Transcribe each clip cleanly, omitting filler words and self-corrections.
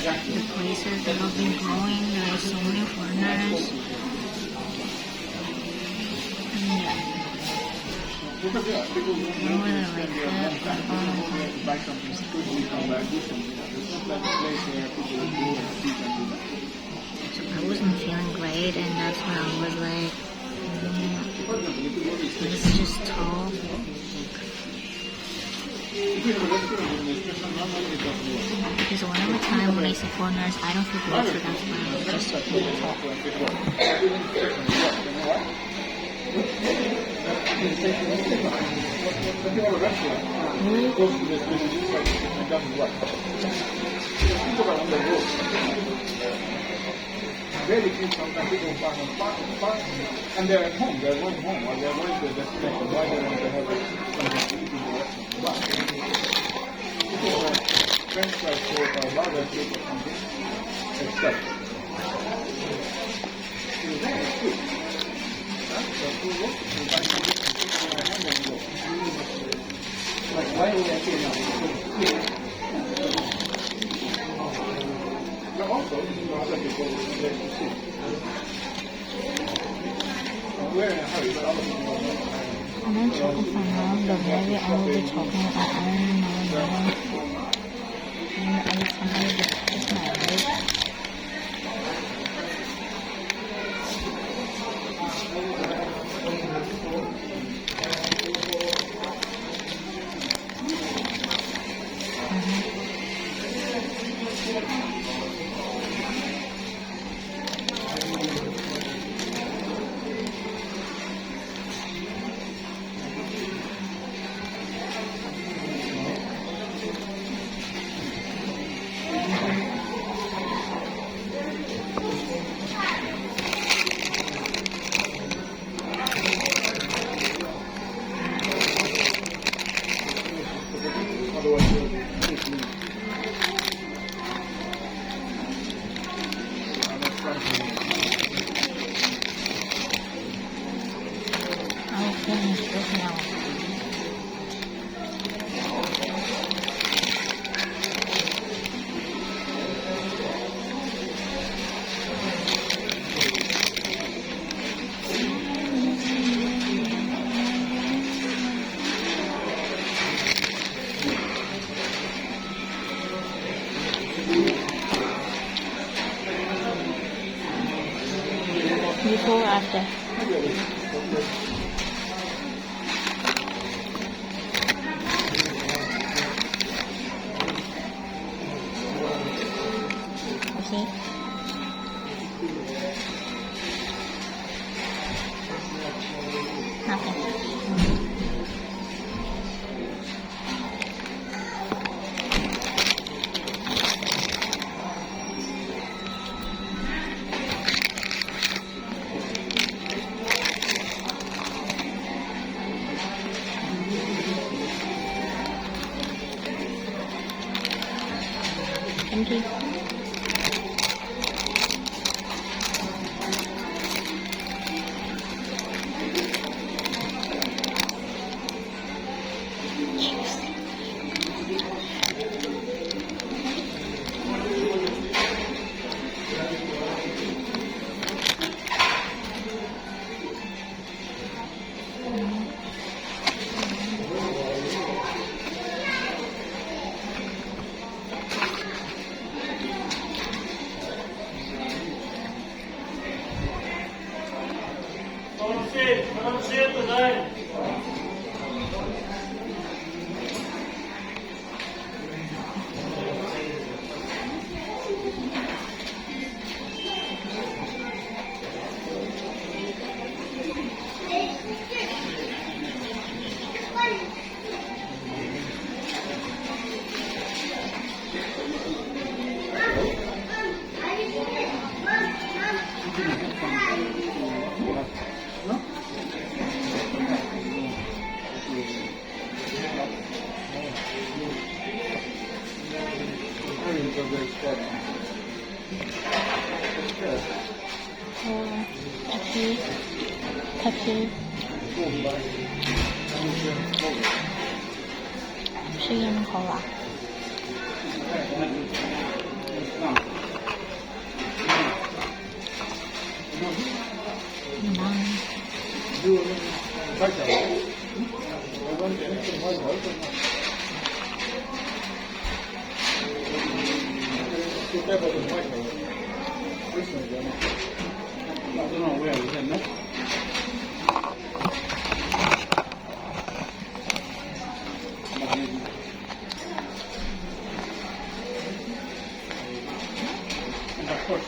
the places that I've been going. There are so many foreigners. And yeah. I don't really like it, but so I wasn't feeling great, and that's why I was like, this is just tall. Because whenever time when I see foreigners, I don't feel good, so that's why I was just feeling tall. Very few sometimes people park, and they're at home, they're going home, or they're going to the destination. Why they want to have something to eat in the restaurant? But if it's a French fry shake or burger shake or something, it's tough. So that is good. That's good work. You buy something and put it in your hand and go. Like why would I say now? But also, other people let you see. We're in a hurry, but other people are not. And then talking from now, but maybe I will be talking at home now. And I somehow just kiss my leg. I'll finish this now. Before or after? See? Nothing. Thank you. 택시 시인 거라 And of course,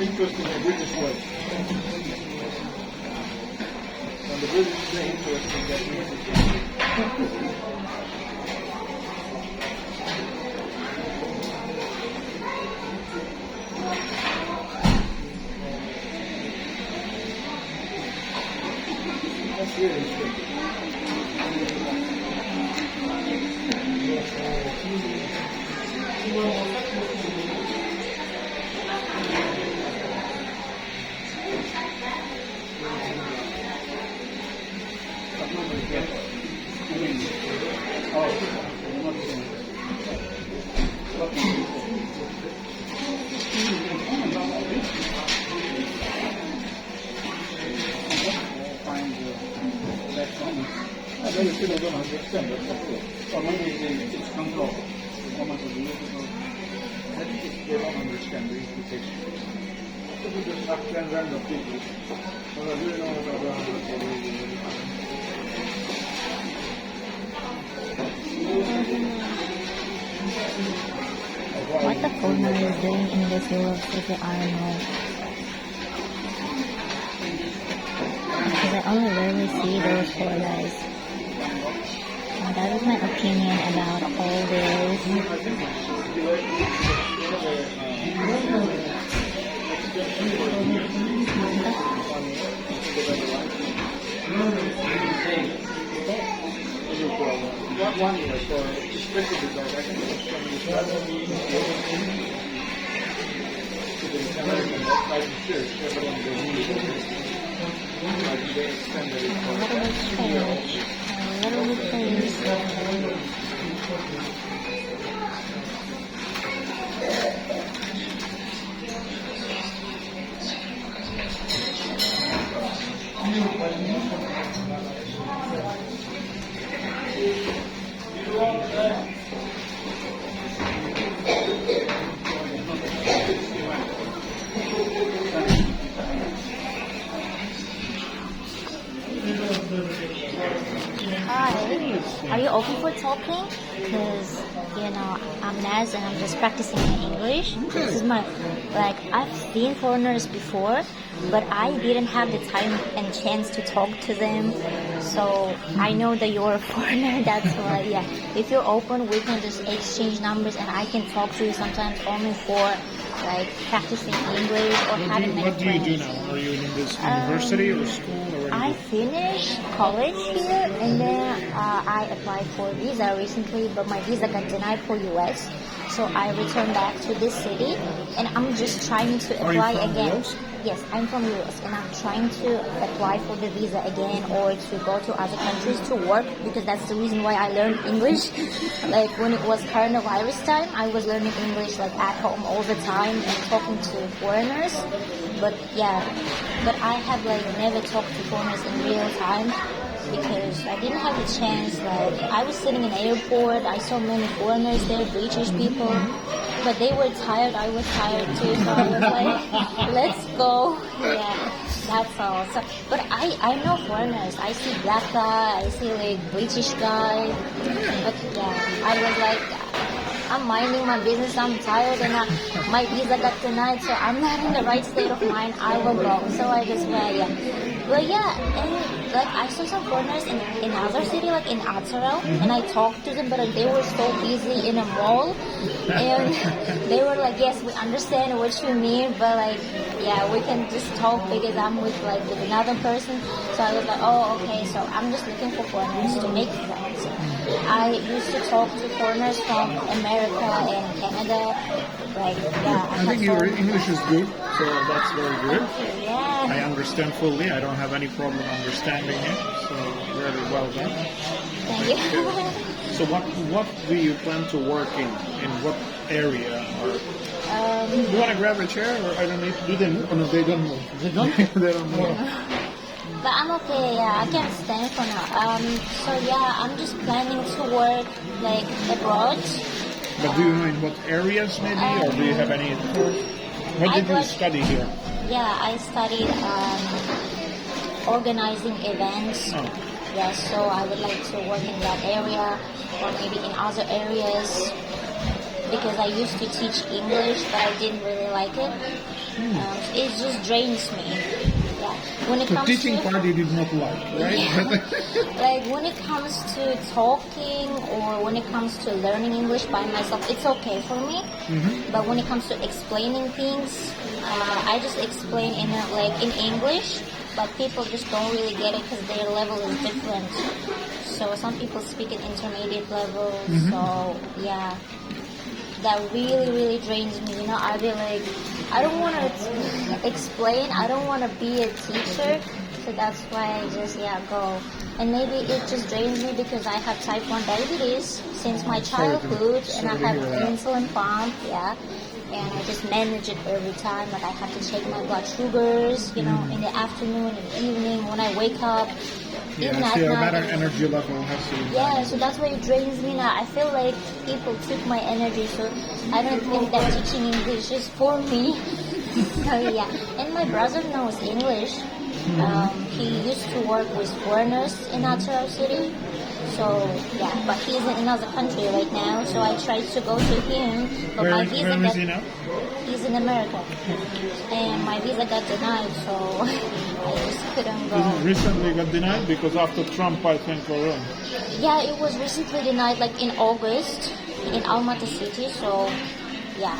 interest in the British way. And the British is very interested in that music. That's really interesting. I really still don't understand that. Or maybe it's control. How much of the musical. I think they don't understand the implication. People just act random people. But I really know about What the foreigner is doing in this university, I don't know. Because I only rarely see those foreigners. And that is my opinion about all this. Not 1 year, so especially because I think it's from the American, that's like the church, everyone goes like they extended it for 2 years. A little bit please. Hi, are you open for talking? Because, I'm Naz and I'm just practicing my English. This is I've seen foreigners before, but I didn't have the time and chance to talk to them. So I know that you're a foreigner, that's why, yeah. If you're open, we can just exchange numbers and I can talk to you sometimes only for practicing English or having many What do you do friends. now? Are you in this university or school? Or where do I you finished college here and then I applied for a visa recently, but my visa got denied for US. So I returned back to this city and I'm just trying to Are you apply from again. US? Yes, I'm from US and I'm trying to apply for the visa again or to go to other countries to work because that's the reason why I learned English. When it was coronavirus time, I was learning English at home all the time and talking to foreigners. But I have never talked to foreigners in real time because I didn't have the chance. I was sitting in the airport, I saw many foreigners there, British people, but they were tired. I was tired too, so I was like, let's go. Yeah, that's all. So, but I know foreigners. I see black guy, I see like British guy. But yeah, I was like, I'm minding my business. I'm tired, and my visa got denied, so I'm not in the right state of mind. I will go. So I just went. Yeah. But yeah, and like I saw some foreigners in other city, like in Atsarao, and I talked to them, but they were so busy in a mall, and they were like, yes, we understand what you mean, but like, yeah, we can just talk because I'm with another person. So I was like, oh, okay, so I'm just looking for foreigners to make friends. I used to talk to foreigners from America and Canada, like, yeah. I think your English is good, so that's very good. Yeah. I understand fully. I don't have any problem understanding it, so very well done. Thank you. So what do you plan to work in? In what area? Or you want to grab a chair, or I don't need to do them? Oh no, they don't move. They don't. They don't move. But I'm okay, yeah, I can stand for now. So yeah, I'm just planning to work like abroad. But do you know in what areas maybe, or do you have any? What did you study here? Yeah, I studied organizing events. Oh. Yeah, so I would like to work in that area or maybe in other areas because I used to teach English, but I didn't really like it. It just drains me. Yeah. When it The comes teaching to part you did not like, right? Yeah. Like when it comes to talking or when it comes to learning English by myself, it's okay for me. But when it comes to explaining things, I just explain in English, but people just don't really get it because their level is different. So some people speak at intermediate level. So yeah, that really drains me. You know, I'd be like, I don't want to explain. I don't want to be a teacher. So that's why I just go. And maybe it just drains me because I have type 1 diabetes since my childhood, and I have insulin pump. Yeah. And I just manage it every time. Like I have to check my blood sugars, you know, in the afternoon and evening when I wake up. Even Yeah, at so your night. better energy level has to be Yeah, so that's why it drains me now. I feel like people took my energy, so I don't think that teaching English is for me. So yeah, and my brother knows English. He used to work with foreigners in Atsarao City. So yeah, but he's in another country right now. So I tried to go to him, but my visa where is got, he now? he's in America, and my visa got denied, so I just couldn't go. Recently got denied because after Trump, I think, or Yeah, it was recently denied, like in August, in Almaty City. So yeah,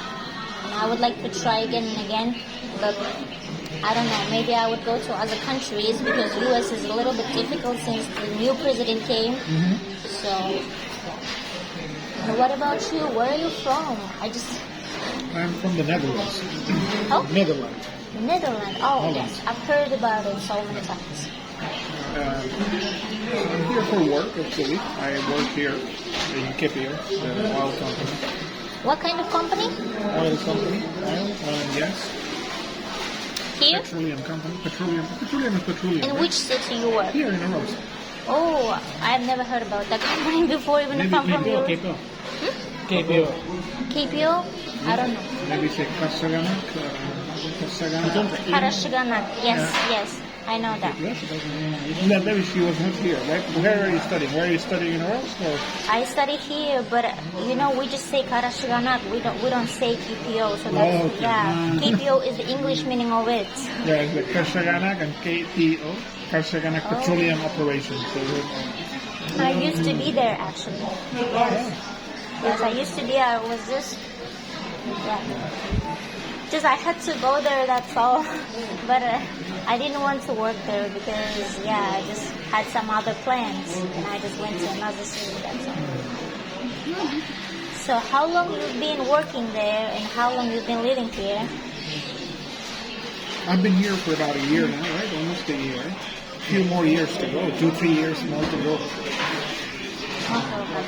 and I would like to try again and again, but I don't know. Maybe I would go to other countries because U.S. is a little bit difficult since the new president came. So, yeah. And what about you? Where are you from? I'm from the Netherlands. Oh, Netherlands. Netherlands. Oh, Holland. yes. I've heard about it so many times. I'm here for work, actually. I work here in KPO, the oil company. What kind of company? Oil company, oil and gas. Here? Petroleum company. Petroleum is petroleum. In right? which city you work? Here in a roast. Oh, I've never heard about that company before, even if I'm from Europe. KPO. KPO. KPO? I don't know. Maybe say Kasaganak. Karashaganak. Yes. I know that. That maybe she was not here, right? Where are you studying? Where are you studying in Oros? Or? I study here, but you know we just say Karashaganak. We don't say KPO. So that's Okay. KPO is the English meaning of it. Yeah, it's the Kasaganak and KPO, Kasaganak Petroleum Operations. So I used to be there actually. Yes, I used to be. I was just I had to go there. That's all. But I didn't want to work there because I just had some other plans, and I just went to another city. That's all. So how long you've been working there, and how long you've been living here? I've been here for about a year now, right? Almost a year. A few more years to go. 2-3 years more to go. Okay.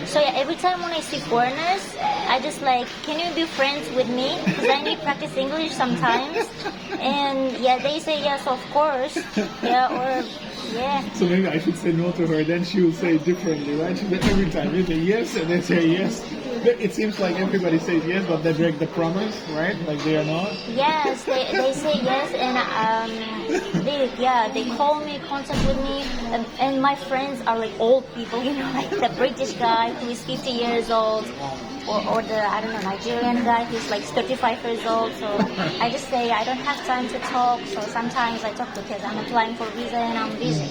So every time when I see foreigners, I just like, can you be friends with me? Because I need to practice English sometimes. And they say yes, of course. Yeah. So maybe I should say no to her. Then she will say it differently, right? Every time you say yes and they say yes. It seems like everybody says yes, but they break the promise, right? Like they are not. Yes, they say yes, and they call me, contact with me, and my friends are like old people, you know, like the British guy who is 50 years old, or the I don't know Nigerian guy who's like 35 years old. So I just say I don't have time to talk. So sometimes I talk because I'm applying for visa and I'm busy.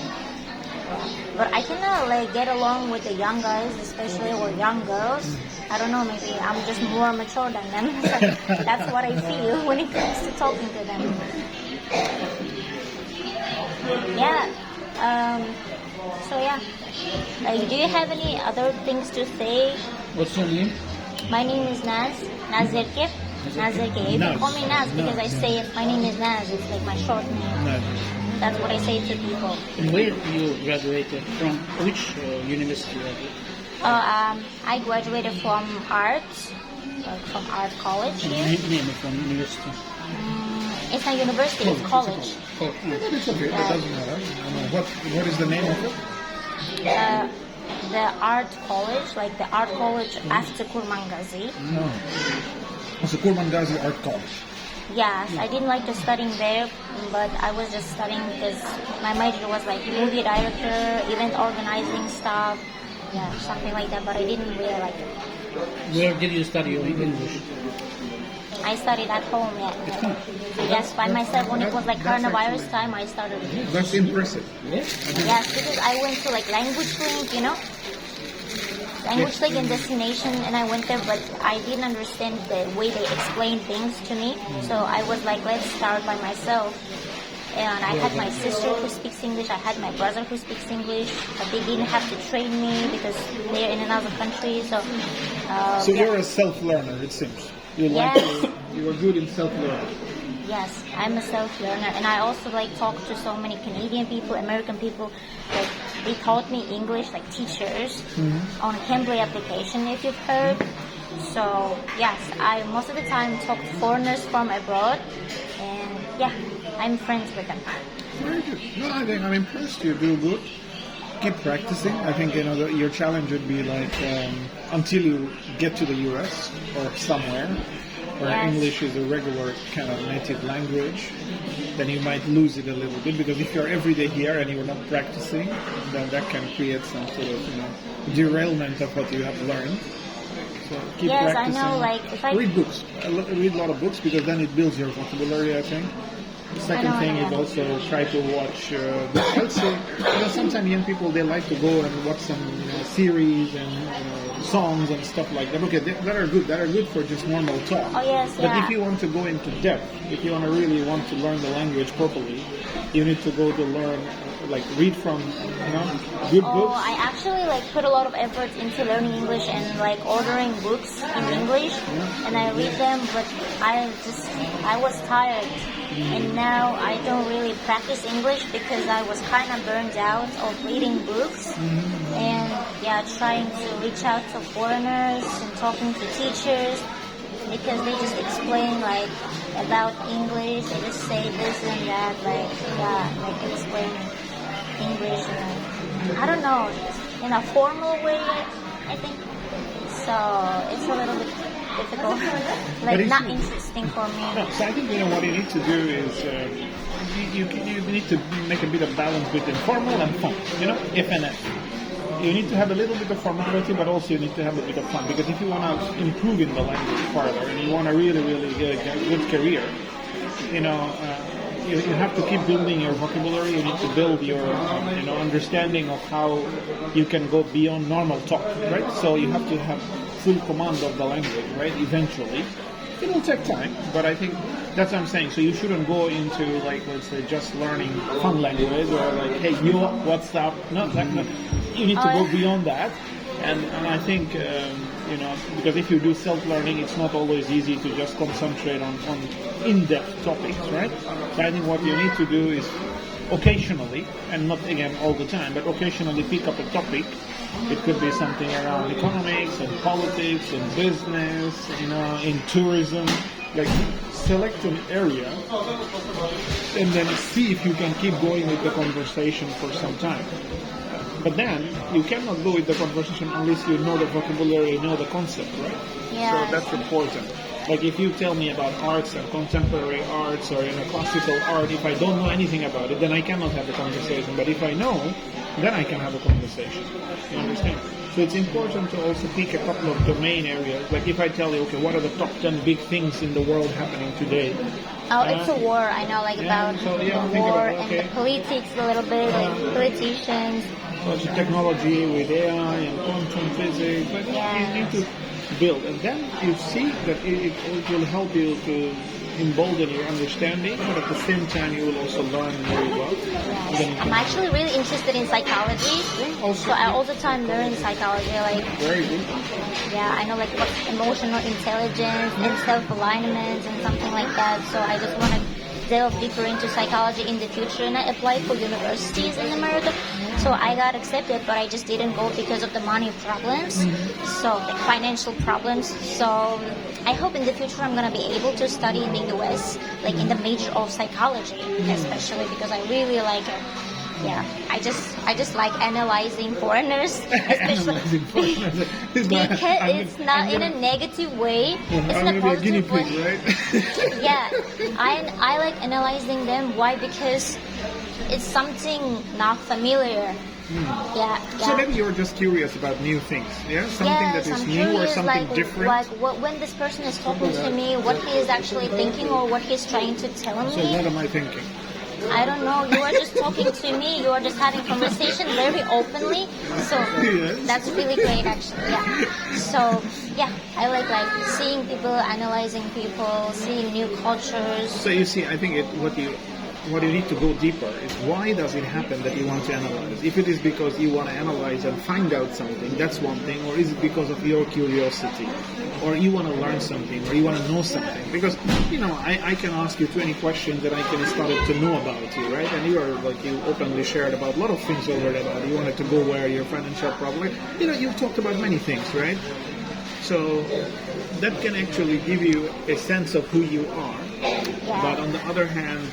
But I cannot like get along with the young guys, especially or young girls. I don't know, maybe I'm just more mature than them. So that's what I feel when it comes to talking to them. Yeah. So yeah. Like, do you have any other things to say? What's your name? My name is Naz. Nazirke. Nazirke. You can call me Naz because I say it. My name is Naz. It's like my short name. No. That's what I say to people. And where you graduated from? Which university? I graduated from art, from art college here. Name from university. It's not university, it's college. Oh, But it's okay. It doesn't matter. I know. What is the name of it? The art college, like the art college after Kurmangazi. No. It's the Kurmangazi Art College. Yes, I didn't like the studying there, but I was just studying because my major was like movie director, event organizing stuff, yeah, something like that, but I didn't really like it. where did you study your English? I studied at home, yeah. Yes, by myself. When it was like coronavirus time, I started. That's impressive. Yes, because I went to like language link, you know, language link and destination, and I went there, but I didn't understand the way they explained things to me. So I was like, let's start by myself. And I had my sister who speaks English. I had my brother who speaks English, but they didn't have to train me because they're in another country. So. So you're a self-learner, it seems. You like you are good in self-learning. Yes, I'm a self-learner, and I also like talk to so many Canadian people, American people. Like they taught me English, like teachers on Cambly application, if you've heard. So yes, I most of the time talk to foreigners from abroad, and yeah, I'm friends with them. Very good. No, I think I'm impressed. You do good. Keep practicing. I think your challenge would be like until you get to the US or somewhere where Yes. English is a regular kind of native language, then you might lose it a little bit because if you're every day here and you're not practicing, then that can create some sort of derailment of what you have learned. So keep Yes, I practicing. know, like, if I- read books. Read a lot of books because then it builds your vocabulary, I think. The second I thing know. is also try to watch. I would say, sometimes young people they like to go and watch some series and songs and stuff like that. Okay, that are good. That are good for just normal talk. Oh yes, But yeah. if you want to go into depth, if you really want to learn the language properly, you need to go to learn, like read from, good books. Oh, I actually like put a lot of effort into learning English and like ordering books in English, and I read them, but I was tired, and now I don't really practice English because I was kind of burned out of reading books, and yeah, trying to reach out to foreigners and talking to teachers because they just explain like about English, they just say this and that, like like explain English, I don't know, in a formal way, I think. So it's a little bit difficult, like it's- not interesting for me. No, so I think what you need to do is you need to make a bit of balance between formal and fun. If and if. You need to have a little bit of formality, but also you need to have a bit of fun. Because if you want to improve in the language further and you want to really get a good career, you have to keep building your vocabulary. You need to build your understanding of how you can go beyond normal talk, right? So you have to have full command of the language, right? Eventually. It will take time, but I think that's what I'm saying. So you shouldn't go into let's say just learning fun language or hey what's up? No. You need to go beyond that, and I think because if you do self-learning, it's not always easy to just concentrate on in-depth topics, right? So I think what you need to do is occasionally, and not again all the time, but occasionally pick up a topic. It could be something around economics and politics and business, in tourism. Like select an area and then see if you can keep going with the conversation for some time. But then you cannot go with the conversation unless you know the vocabulary, know the concept, right? Yeah. So that's important. Like if you tell me about arts and contemporary arts or classical art, if I don't know anything about it, then I cannot have a conversation. But if I know, then I can have a conversation. You understand? So it's important to also pick a couple of domain areas. Like if I tell you, okay, what are the top 10 big things in the world happening today? Oh, it's a war. I know, like yeah, about so, yeah, the think war about it, okay. and the politics a little bit, like politicians. Also technology with AI and quantum physics. Like Yeah. you need to build, and then you see that it will help you to embolden your understanding, but at the same time you will also learn very well. Yes. I'm actually really interested in psychology, Also, so I all the time learn psychology. Like, very good. yeah, I know like what's emotional intelligence and self-alignment and something like that. So I just want to delve deeper into psychology in the future, and I applied for universities in America. So I got accepted, but I just didn't go because of the money problems, so the financial problems. So I hope in the future I'm gonna be able to study in the US, like in the major of psychology, especially because I really like it. Yeah, I just like analyzing foreigners, especially because it's not in a negative way. It's in a positive way. Right? Yeah, I like analyzing them. Why? Because it's something not familiar. Yeah, yeah. So maybe you're just curious about new things, yeah? Something that is I'm new or curious, something like, different. Like when this person is talking to me, what he is actually thinking or what he's trying to tell So me. what am I thinking? I don't know. You are just talking to me. You are just having conversation very openly. So Yes. that's really great, actually. Yeah. So yeah, I like seeing people, analyzing people, seeing new cultures. So you see, I think what you need to go deeper is why does it happen that you want to analyze? If it is because you want to analyze and find out something, that's one thing, or is it because of your curiosity, or you want to learn something, or you want to know something? Because I can ask you 20 questions that I can start to know about you, right? And you openly shared about a lot of things already about you wanted to go where your financial problem. You've talked about many things, right? So that can actually give you a sense of who you are. Yeah. But on the other hand,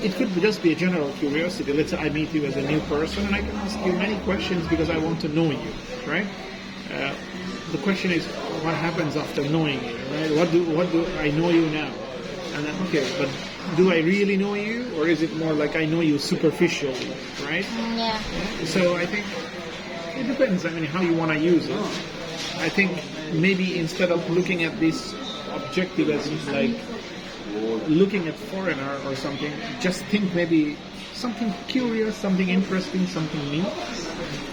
it could just be a general curiosity. Let's say I meet you as a new person and I can ask you many questions because I want to know you, right? The question is, what happens after knowing you, right? What do I know you now? And then, okay, but do I really know you, or is it more like I know you superficially, right? Yeah. So I think it depends. I mean, how you want to use it. I think maybe instead of looking at this objective as like looking at foreigner or something, just think maybe something curious, something interesting, something new.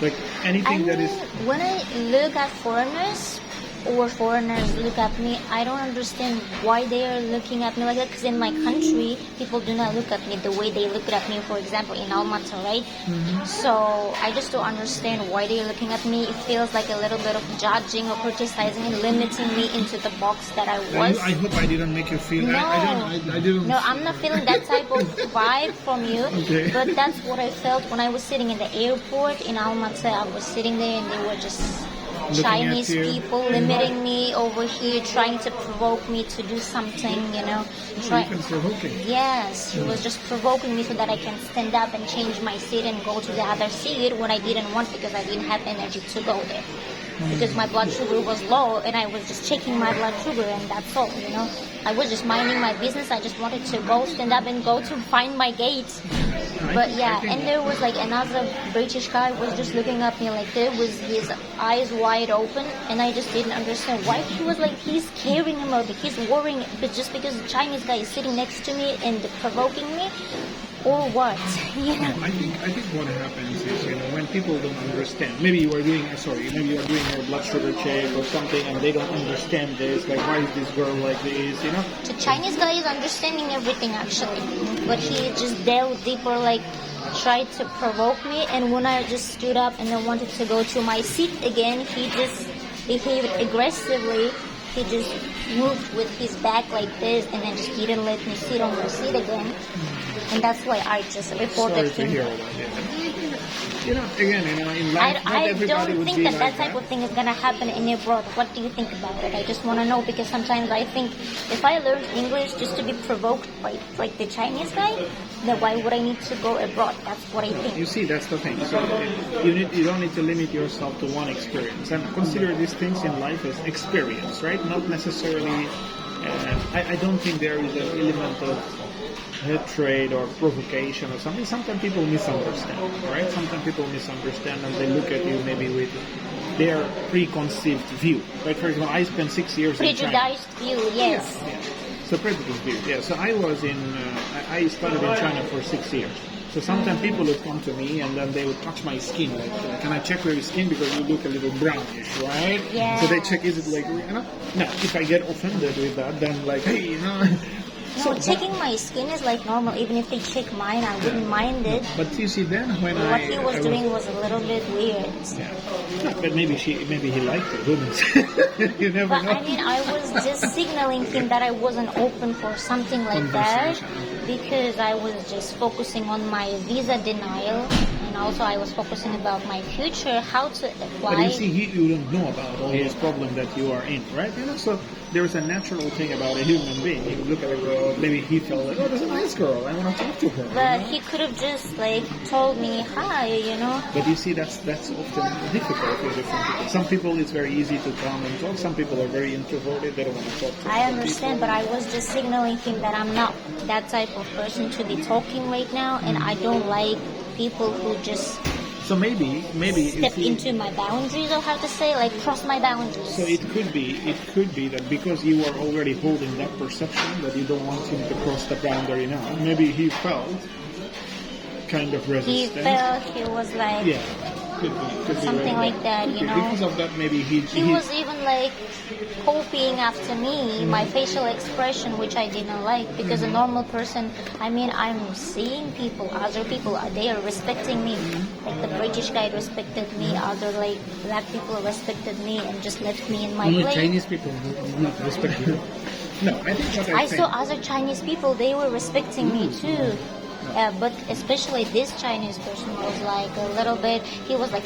Like anything that is. When I look at foreigners or foreigners look at me, I don't understand why they are looking at me like that. Because in my country, people do not look at me the way they look at me. For example, in Almaty, right? So I just don't understand why they're looking at me. It feels like a little bit of judging or criticizing and limiting me into the box that I was. I hope I didn't make you feel. No, I didn't. no, I'm not feeling that type of vibe from you. Okay. But that's what I felt when I was sitting in the airport in Almaty. I was sitting there and they were just Looking Chinese at you. people limiting me over here, trying to provoke me to do something, Even provoking. Yes, he was just provoking me so that I can stand up and change my seat and go to the other seat when I didn't want because I didn't have energy to go there. Because my blood sugar was low and I was just checking my blood sugar and that's all, I was just minding my business. I just wanted to go, stand up and go to find my gate. But yeah, and there was like another British guy was just looking at me like there was his eyes wide open and I just didn't understand why he was like he's caring about it, he's worrying, but just because the Chinese guy is sitting next to me and provoking me or what? I think what happens is when people don't understand. Maybe you are doing your blood sugar check or something and they don't understand this. Like why is this girl like this? The Chinese guy is understanding everything actually, but he just delved deeper, like tried to provoke me. And when I just stood up and I wanted to go to my seat again, he just behaved aggressively. He just moved with his back like this, and then just didn't let me sit on my seat again. and that's why I just Sorry reported to him. hear about it. Again, in life, not I everybody don't would think be that like that type of thing is gonna happen in abroad. What do you think about it? I just want to know because sometimes I think if I learned English just to be provoked by like the Chinese guy, then why would I need to go abroad? That's what I think. You see, that's the thing. So you don't need to limit yourself to one experience, and consider these things in life as experience, right? Not necessarily. I don't think there is an element of hatred or provocation or something. Sometimes people misunderstand, right? Sometimes people misunderstand and they look at you maybe with their preconceived view. Right? For example, I spent 6 years in China. Prejudiced view, yes. Yeah. So prejudiced view. Yeah. So I was I studied in China for 6 years. So sometimes people would come to me and then they would touch my skin, like, can I check your skin because you look a little brownish, right? Yeah. So they check, is it like, Now, if I get offended with that, then like, hey, No, checking my skin is like normal. Even if they check mine, I wouldn't mind it. But you see, then when What he was doing was a little bit weird. Yeah. No, but maybe he liked it. Who knows? You never But know. I mean, I was just signaling him that I wasn't open for something like that because I was just focusing on my visa denial and also I was focusing about my future, how to apply. But you see, you don't know about all these problems that you are in, right? So there's a natural thing about a human being. You look at a girl, maybe he felt like, oh, that's a nice girl. I want to talk to her. But he could have just like told me hi, But you see, that's often difficult for different people. Some people it's very easy to come and talk. Some people are very introverted. They don't want to talk to I understand, but I was just signaling him that I'm not that type of person to be talking right now, and I don't like people who just So maybe step if you- into my boundaries, or how to say, like cross my boundaries. So it could be that because you are already holding that perception that you don't want him to cross the boundary now. Maybe he felt kind of He resistance. felt he was like Yeah, could be something right. like that, Could you be. know. Because of that, maybe he was even like copying after me my facial expression, which I didn't like because a normal person, I mean, I'm seeing people, other people, they are respecting me. Like the British guy respected me, other like black people respected me and just left me in my Only place. Chinese people do not respect you. No, I think what I saw other Chinese people, they were respecting me too. But especially this Chinese person was like a little bit, he was like